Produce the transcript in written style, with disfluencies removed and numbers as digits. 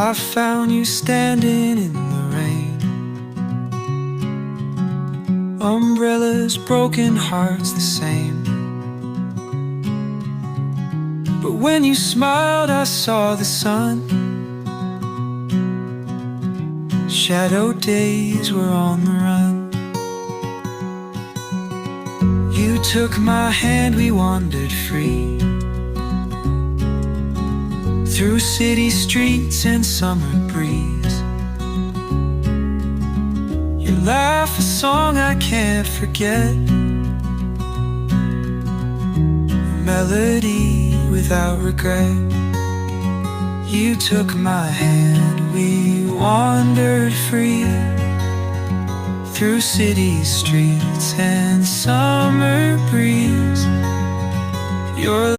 I found you standing in the rain. Umbrellas, broken hearts the same. But when you smiled I saw the sun. Shadow days were on the run. You took my hand, we wandered free, through city streets and summer breeze. Your laugh, a song I can't forget, a melody without regret. You took my hand, we wandered free, through city streets and summer breeze. Your